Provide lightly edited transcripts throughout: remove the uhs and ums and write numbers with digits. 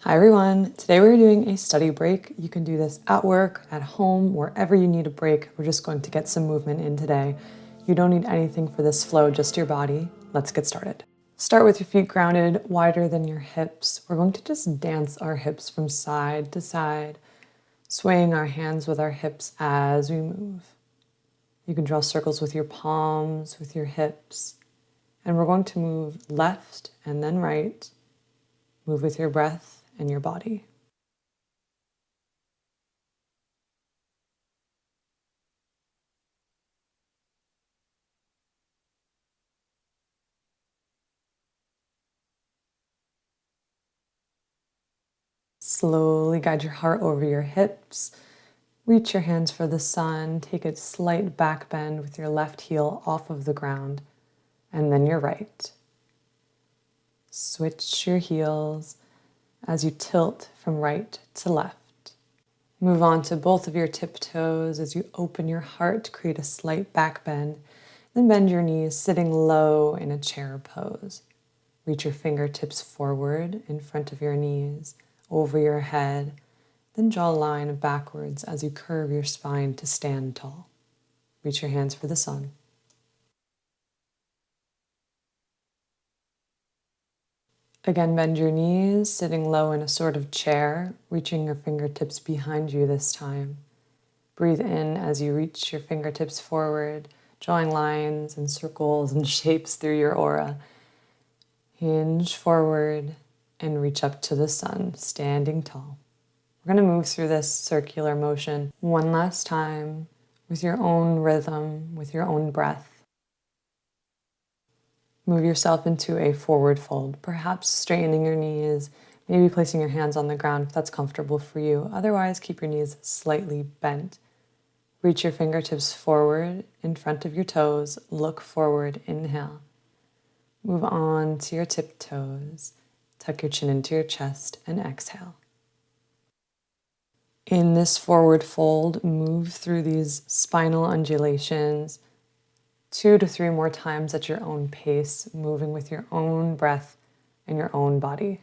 Hi everyone, today we're doing a study break. You can do this at work, at home, wherever you need a break. We're just going to get some movement in today. You don't need anything for this flow, just your body. Let's get started. Start with your feet grounded, wider than your hips. We're going to just dance our hips from side to side, swaying our hands with our hips as we move. You can draw circles with your palms, with your hips, and we're going to move left and then right. Move with your breath and your body. Slowly guide your heart over your hips. Reach your hands for the sun. Take a slight back bend with your left heel off of the ground, and then your right. Switch your heels as you tilt from right to left. Move on to both of your tiptoes as you open your heart to create a slight back bend. Then bend your knees, sitting low in a chair pose. Reach your fingertips forward in front of your knees, over your head. Then draw a line backwards as you curve your spine to stand tall. Reach your hands for the sun. Again, bend your knees, sitting low in a sort of chair, reaching your fingertips behind you this time. Breathe in as you reach your fingertips forward, drawing lines and circles and shapes through your aura. Hinge forward and reach up to the sun, standing tall. We're going to move through this circular motion one last time with your own rhythm, with your own breath. Move yourself into a forward fold, perhaps straightening your knees, maybe placing your hands on the ground if that's comfortable for you. Otherwise, keep your knees slightly bent. Reach your fingertips forward in front of your toes. Look forward, inhale. Move on to your tiptoes. Tuck your chin into your chest and exhale. In this forward fold, move through these spinal undulations 2 to 3 more times at your own pace, moving with your own breath and your own body.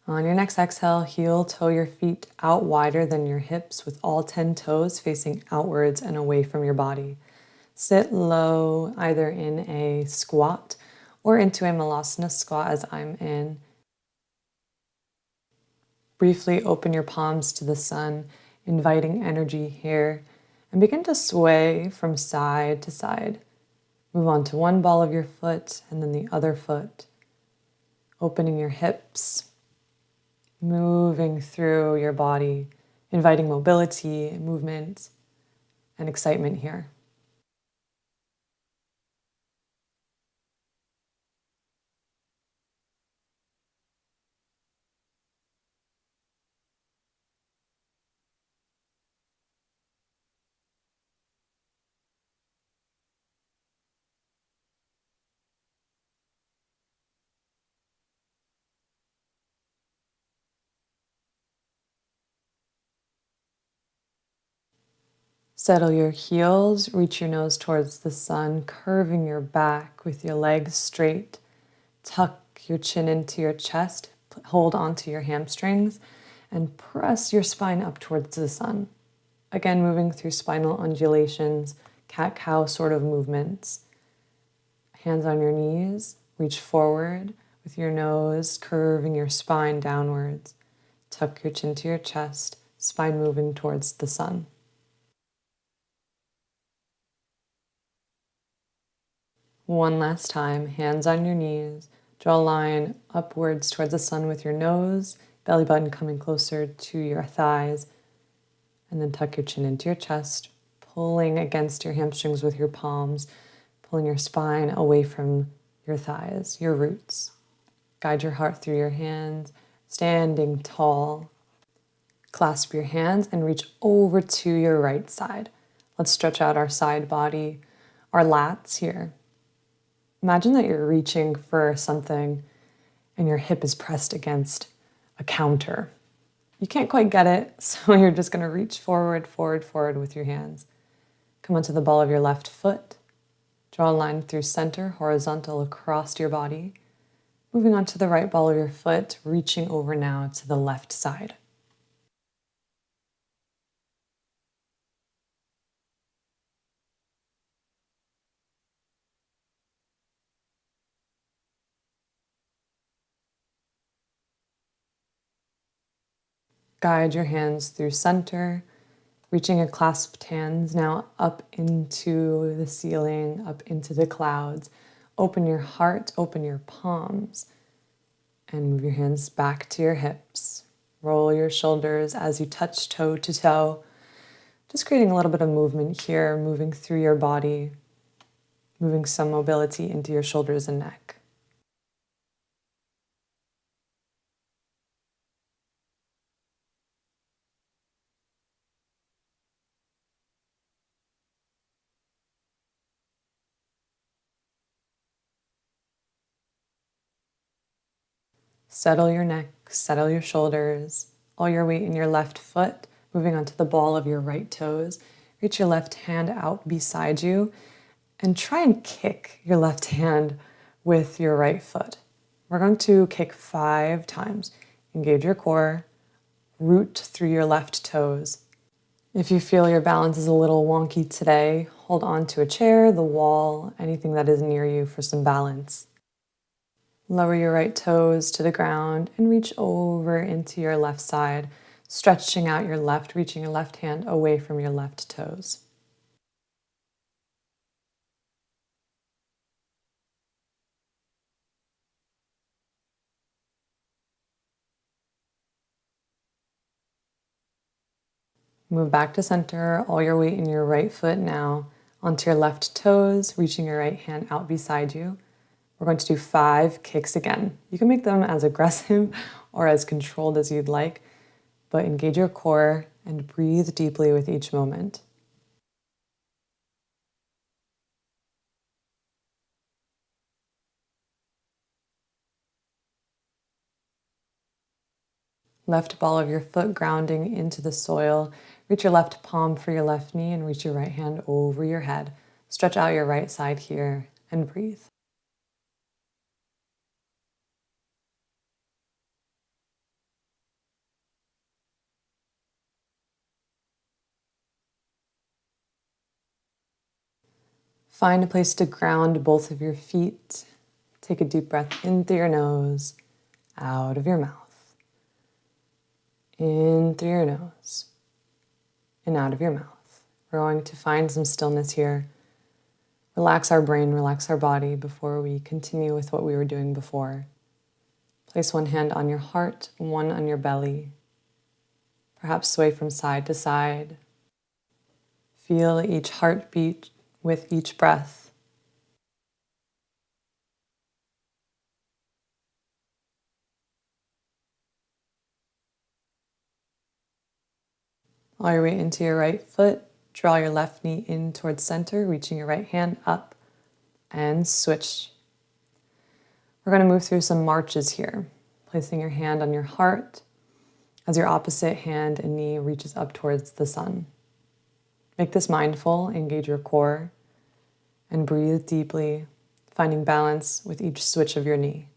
On your next exhale, heel toe your feet out wider than your hips with all 10 toes facing outwards and away from your body. Sit low, either in a squat or into a malasana squat as I'm in. Briefly open your palms to the sun, inviting energy here, and begin to sway from side to side. Move on to one ball of your foot and then the other foot, opening your hips, moving through your body, inviting mobility, movement, and excitement here. Settle your heels, reach your nose towards the sun, curving your back with your legs straight. Tuck your chin into your chest, hold onto your hamstrings, and press your spine up towards the sun. Again, moving through spinal undulations, cat-cow sort of movements. Hands on your knees, reach forward with your nose, curving your spine downwards. Tuck your chin to your chest, spine moving towards the sun. One last time, hands on your knees. Draw a line upwards towards the sun with your nose, belly button coming closer to your thighs, and then tuck your chin into your chest, pulling against your hamstrings with your palms, pulling your spine away from your thighs, your roots. Guide your heart through your hands, standing tall. Clasp your hands and reach over to your right side. Let's stretch out our side body, our lats here. Imagine that you're reaching for something and your hip is pressed against a counter. You can't quite get it, so you're just going to reach forward, forward, forward with your hands. Come onto the ball of your left foot. Draw a line through center, horizontal across your body. Moving on to the right ball of your foot, reaching over now to the left side. Guide your hands through center, reaching your clasped hands now up into the ceiling, up into the clouds. Open your heart, open your palms, and move your hands back to your hips. Roll your shoulders as you touch toe to toe. Just creating a little bit of movement here, moving through your body, moving some mobility into your shoulders and neck. Settle your neck, settle your shoulders, all your weight in your left foot, moving onto the ball of your right toes. Reach your left hand out beside you and try and kick your left hand with your right foot. We're going to kick 5 times. Engage your core, root through your left toes. If you feel your balance is a little wonky today, hold on to a chair, the wall, anything that is near you for some balance. Lower your right toes to the ground and reach over into your left side, stretching out your left, reaching your left hand away from your left toes. Move back to center, all your weight in your right foot now, onto your left toes, reaching your right hand out beside you. We're going to do 5 kicks again. You can make them as aggressive or as controlled as you'd like, but engage your core and breathe deeply with each moment. Left ball of your foot grounding into the soil. Reach your left palm for your left knee and reach your right hand over your head. Stretch out your right side here and breathe. Find a place to ground both of your feet. Take a deep breath in through your nose, out of your mouth. In through your nose and out of your mouth. We're going to find some stillness here. Relax our brain, relax our body before we continue with what we were doing before. Place one hand on your heart, one on your belly. Perhaps sway from side to side. Feel each heartbeat with each breath. All your weight into your right foot. Draw your left knee in towards center, reaching your right hand up, and switch. We're going to move through some marches here, placing your hand on your heart as your opposite hand and knee reaches up towards the sun. Make this mindful, engage your core, and breathe deeply, finding balance with each switch of your knee.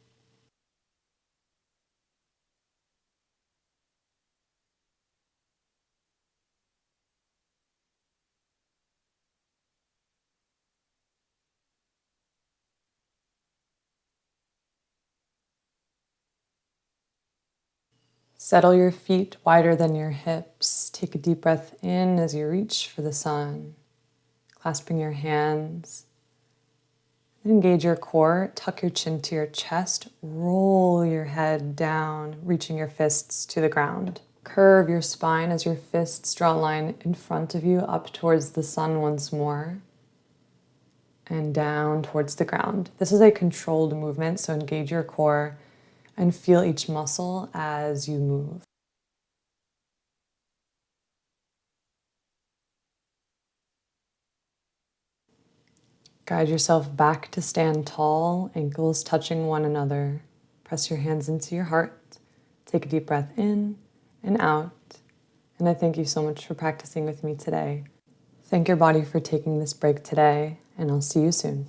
Settle your feet wider than your hips. Take a deep breath in as you reach for the sun. Clasping your hands. Engage your core. Tuck your chin to your chest. Roll your head down, reaching your fists to the ground. Curve your spine as your fists draw a line in front of you up towards the sun once more. And down towards the ground. This is a controlled movement, so engage your core and feel each muscle as you move. . Guide yourself back to stand tall, ankles touching one another. Press your hands into your heart. Take a deep breath in and out. And I thank you so much for practicing with me today. Thank your body for taking this break today, and I'll see you soon.